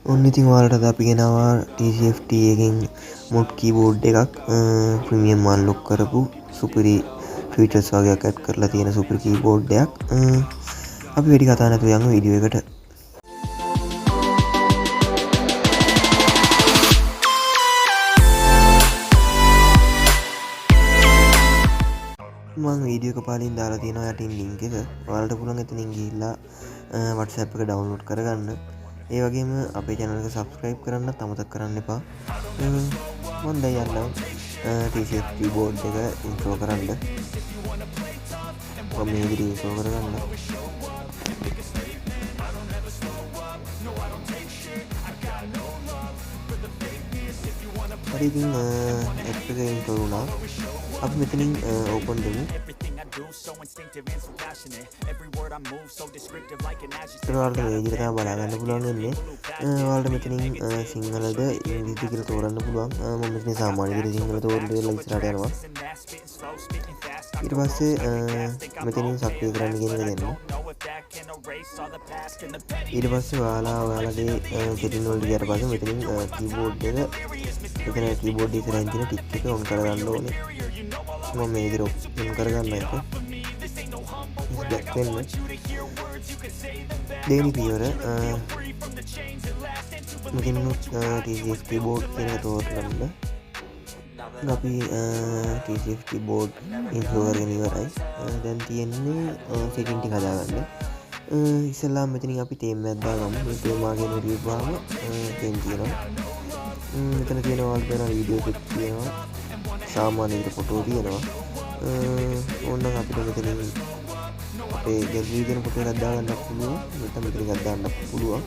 ඔන්න ඉතින් ඔයාලට අද අපි ගෙනාවා TCFT එකෙන් mod keyboard එකක් ප්‍රීමියම් අන්ලොක් කරපු සුපිරි ෆීචර්ස් වගේක් ඇඩ් කරලා තියෙන සුපිරි keyboard එකක්. අපි වැඩි කතා නැතුව යමු වීඩියෝ එකට. මම වීඩියෝ එක පාලින් දාලා තියෙනවා යටින් link එක. ඔයාලට පුළුවන් එතනින් ගිහිල්ලා WhatsApp එක download කරගන්න. ඒ වගේම අපේ channel එක subscribe කරන්නත් අමතක කරන්න එපා. මම දැන් යන්නම් TCFT board එක install කරන්න. මම මේ විදිහට install කරගන්න. හරි ඉතින් app එක install වුණා. අපි මෙතනින් open දෙමු. ඔයාලට මේ විදිහට තමයි බලා ගන්න පුළුවන් වෙන්නේ. ඔයාලට මෙතනින් සිංහලද ඉංග්‍රීසිද කියලා තෝරන්න පුළුවන්. මම මෙතන සාමාන්‍ය විදිහට සිංහල තෝරලා ඉස්සරහට යනවා. ඊට පස්සේ මෙතනින් සක්‍රිය කරන්න කියන එක දෙන්න. ඊට පස්සේ ඔයාලගේ setting වලට ගියාට පස්සේ මෙතනින් keyboard එක මෙතන keyboard ඉස්සරහින් තියෙන tick එක on කරගන්න ඕනේ. මම මේ විදිහට on කරගන්න එක. දැන් දෙවෙනි පියවර මෙතන TCFT board කියන එක තෝරගන්න. අපි TCFT board install කරගෙන ඉවරයි. දැන් තියෙන්නේ setting ටික හදාගන්න. ඉස්සෙල්ලාම මෙතනින් අපි theme එකක් දාගමු. මේ theme එක ගැන රිව්වාම theme තියෙනවා. මෙතන තියෙනවා වල වෙන වීඩියෝ එකක් තියෙනවා. සාමාන්‍ය විදිහට ෆොටෝ තියෙනවා. ඕනනම් අපිට මෙතනින් අපේ ගැලරි දෙන ෆොටෝ එකක් දාගන්න පුළුවන්. මෙතන එකක් දාන්න පුළුවන්.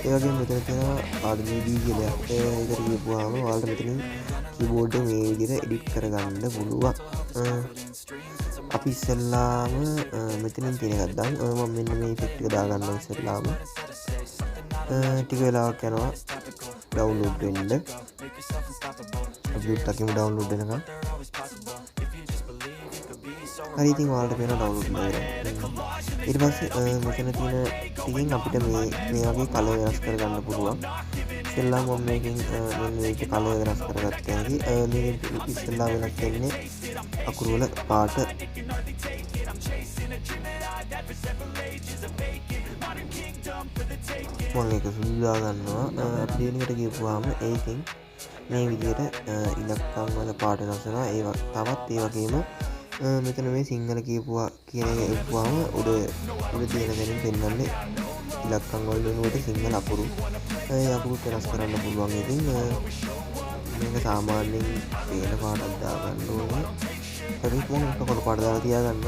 ඒ වගේම මෙතන තියෙනවා RGB කියලා. ඒකට කියපුවාම ඔයාලට මෙතනින් keyboard එක මේ විදිහට edit කරගන්න පුළුවන්. අපි ඉස්සෙල්ලාම මෙතනින් තියෙන එකක් දාමු. මම මෙන්න මේ effect එක දාගන්නවා ඉස්සෙල්ලාම. ටික වෙලාවක් යනවා download වෙන්න. අපි ටකින් download වෙනකම්. හරි ඉතින් ඔයාලට පේන download වෙනවා. ඊට පස්සේ මෙතන තියෙන ටිකෙන් අපිට මේ වගේ color වෙනස් කරගන්න පුළුවන්. ඉස්සෙල්ලා මම මේකෙන් මෙන්න මේක color වෙනස් කරගත්තා හැකි. මේකෙන් ඉස්සෙල්ලා වෙනස් වෙන්නේ අකුරු වල පාට. මම ඒක සුදු දා ගන්නවා. අපි දෙවෙනිකට ගිහුවාම ඒකෙන් මේ විදිහට ඉලක්කම් වල පාට වෙනස් වෙනවා. තවත් ඒ වගේම මෙතන මේ සිංහල කියපුවා කියන එක එපුවාම උඩ තියෙන දෙනින් පෙන්වන්නේ ඉලක්කම් වල වෙනුවට සිංහල අකුරු. ඒ අකුරු වෙනස් කරන්න පුළුවන්. ඉතින් මේක සාමාන්‍යයෙන් පේන පාටක් දාගන්න ඕනේ. හරි මම එක කොළ පාට දාලා තියාගන්න.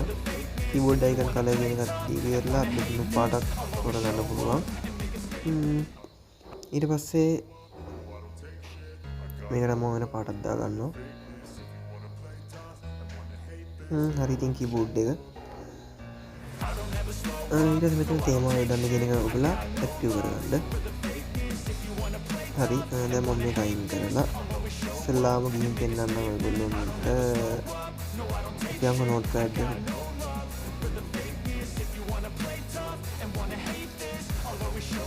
keyboard icon color කියන එකත් ඉවරලා අපිට පාටක් කරගන්න පුළුවන්. ඊට පස්සේ මේකට මම වෙන පාටක් දාගන්නවා. හරි ඉතින් keyboard එක ඊට පස්සේ මෙතන තේමාව යොදන්න කියන එක ඔයගොල්ලෝ ඇක්ටිව් කරගන්න. හරි දැන් මම මේක අයින් කරලා ඉස්සෙල්ලාම ගිහින් පෙන්නන්න ඔයගොල්ලන්ට කියන්න නෝට් පැඩ් එක.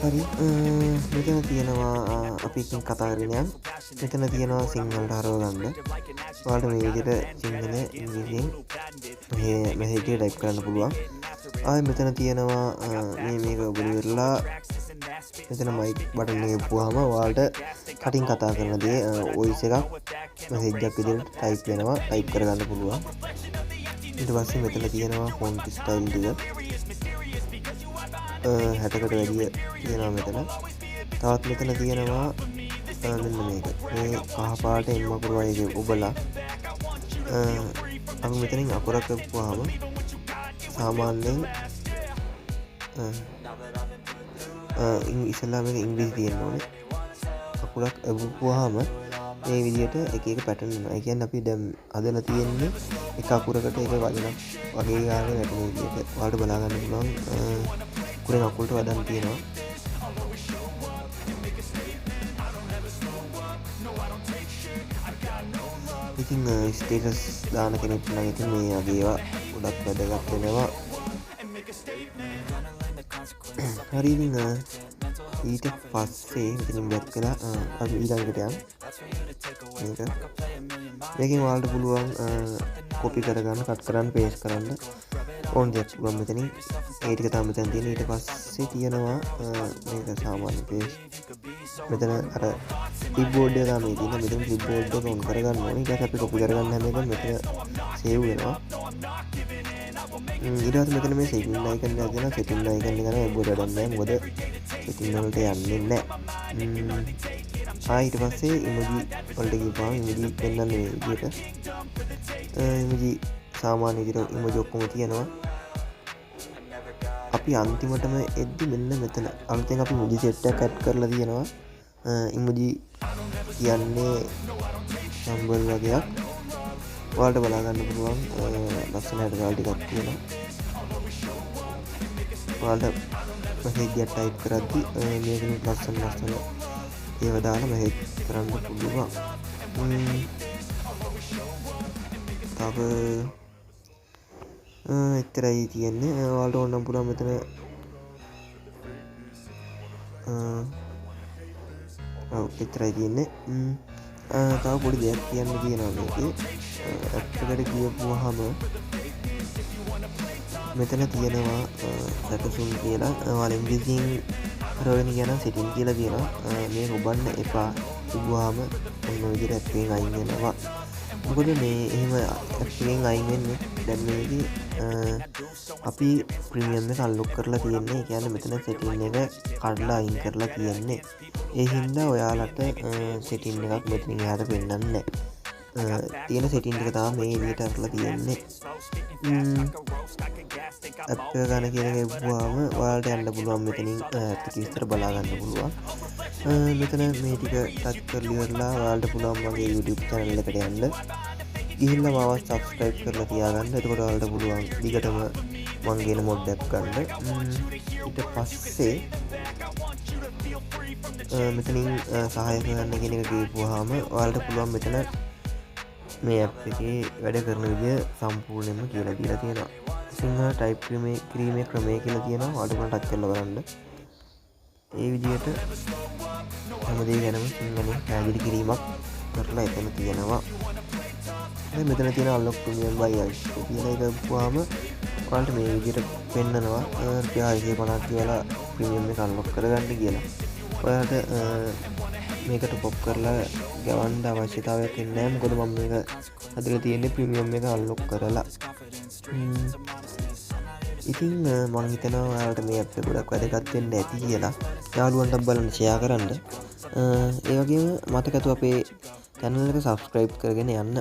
හරි මෙතන තියෙනවා අපි ඉතින් කතා කරගෙන යන්න. මෙතන තියෙනවා සිංහලට හරව ගන්න. ඔයාලට මේ විදිහට සිංහල ඉංග්‍රීසියෙන් මෙසේජ් එක ටයිප් කරන්න පුළුවන්. ආයෙ මෙතන තියෙනවා මේක ඔබට ඉවරලා මෙතන මයික් බටන් එක පුවාම ඔයාලට කටින් කතා කරන දේ වොයිස් එකක් මෙසේජ් එකක් විදිහට ටයිප් වෙනවා. ටයිප් කරගන්න පුළුවන්. ඊට පස්සේ මෙතන තියෙනවා ෆොන්ට් ස්ටයිල් ටික 60කට වැඩිය තියෙනවා මෙතන. තවත් මෙතන තියෙනවා මෙන්න මේක. මේ කහ පාට එම් අකුරු වගේ ඔබලා අපි මෙතනින් අකුරක් එක්වුවාම සාමාන්‍යයෙන් ඉස්සෙල්ලා මේක ඉංග්‍රීසි තියෙන්න ඕනේ. අකුරක් එක්වුවාම මේ විදිහට එක එක පැටර්න් එනවා. ඒ කියන්නේ අපි දැන් හදලා තියෙන්නේ එක අකුරකට එක වචනක් වගේ ගාන වැටෙන විදිහට. ඔයාලට බලා ගන්න පුළුවන් අකුරෙන් අකුරට වදන් තියෙනවා. ඉතින් ස්ටේටස් දාන කෙනෙක් නම් ඉතින් මේ වගේ ඒවා ගොඩක් වැදගත් වෙනවා. හරි ඉතින් ඊට පස්සේ මෙතනින් බැක් වෙලා අපි ඊළඟට යමු. මේකෙන් ඔයාලට පුළුවන් කොපි කරගන්න, කට් කරන්න, පේස්ට් කරන්න ඕන දෙයක් පුළුවන් මෙතනින්. ඒ ටික තමයි මෙතන තියෙන්නේ. ඊට පස්සේ තියෙනවා මේක සාමාන්‍ය පේස්ට්. මෙතන අර කීබෝඩ් එක තමයි තියෙන්නේ. මෙතන කීබෝඩ් එක ඔන් කරගන්න ඕනේ. ඊට පස්සේ අපි කොපි කරගන්න හැම එකම මෙතන සේව් වෙනවා. ඊට පස්සේ මෙතන මේ සෙටින් අයිකන් එක තියෙනවා. සෙටින් අයිකන් එක නම් ඔබට වැඩක් නැහැ. මොකද සෙටින් වලට යන්නේ නැහැ. ඊට පස්සේ ඉමෝජි වලට ගිහපුවාම ඉමෝජි පෙන්වන්නේ මේ විදිහට. ඉමෝජි සාමාන්‍ය විදිහට ඉමෝජි ඔක්කොම තියෙනවා. අපි අන්තිමටම එද්දි මෙන්න මෙතන අලුතෙන් අපි ඉමෝජි සෙට් එකක් ඇඩ් කරලා තියෙනවා. ඉමෝජි කියන්නේ සම්බල් වගේක්. ඔයාලට බලා ගන්න පුළුවන් ලස්සන හැඩතල ටිකක් තියෙනවා. ඔයාලට මෙසේජ් එකක් ටයිප් කරද්දි මේකෙන් ලස්සන ඒව දාලා මෙසේජ් කරන්න පුළුවන්. තව එච්චරයි තියෙන්නේ. ඔයාලට ඕන නම් පුළුවන් මෙතන එච්චරයි තියෙන්නේ. තව පොඩි දෙයක් කියන්න තියෙනවා මේකේ. ඇත්තකට කියපුවාම මෙතන තියෙනවා සැකසුම් කියලා. ඔයාලා ඉංග්‍රීසියෙන් රෝවෙන කියන සෙටින් කියලා තියෙනවා. මේක ඔබන්න එපා කිව්වහම ඔන්න ඔය විදිහට ඇප් එකෙන් අයින් වෙනවා. මොකද මේ එහෙම ඇප් එකෙන් අයින් වෙන්නේ දැන් මේකේ අපි ප්‍රීමියම් එක අන්ලොක් කරලා තියෙන්නේ. ඒ කියන්නේ මෙතන සෙටින් එක කඩලා අයින් කරලා තියෙන්නේ. ඒ හින්දා ඔයාලට සෙටින් එකක් මෙතනින් එහාට පෙන්වන්නේ නැහැ. තියෙන සෙටින් එක තමයි මේ විදිහට අරලා තියෙන්නේ. ඇප් එක ගන්න කියන එක ගිහුවාම ඔයාලට යන්න පුළුවන් මෙතනින් ඇප් එක විස්තර බලා ගන්න පුළුවන්. මෙතන මේ ටික ටච් කරලා ඉවරලා ඔයාලට පුළුවන් මගේ YouTube channel එකට යන්න. ගිහිල්ලා මාව subscribe කරලා තියාගන්න. එතකොට ඔයාලට පුළුවන් දිගටම මං කියන මොඩ් එකක් ගන්න. ඊට පස්සේ මෙතනින් සහාය කරන්න කියන එක ගිහුවාම ඔයාලට පුළුවන් මෙතන මේ ඇප් එකේ වැඩ කරන විදිය සම්පූර්ණයෙන්ම කියලා දීලා තියෙනවා. සිංහල ටයිප් කිරීමේ ක්‍රමය කියලා තියෙනවා. ඔයාලට උන ටච් කරලා බලන්න. ඒ විදිහට හැමදේ ගැනම සිංහලෙන් පැහැදිලි කිරීමක් කරලා එතන තියෙනවා. දැන් මෙතන තියෙන unlock premium by ice කියලා එක ගිහුවාම ඔයාලට මේ විදිහට පෙන්නනවා ₹650 කියලා ප්‍රීමියම් එක unlock කරගන්න කියලා. ඔයාලට මේකට පොප් කරලා ගවන්න අවශ්‍යතාවයක් නැහැ. මොකද මම මේක හදලා තියෙන්නේ ප්‍රීමියම් එක අන්ලොක් කරලා. ඉතින් මම හිතනවා ඔයාලට මේ ඇප් එක ගොඩක් වැදගත් වෙන්න ඇති කියලා. යාළුවන්ට බලන්න ෂෙයා කරන්න. ඒ වගේම මතකතු අපේ channel එක subscribe කරගෙන යන්න.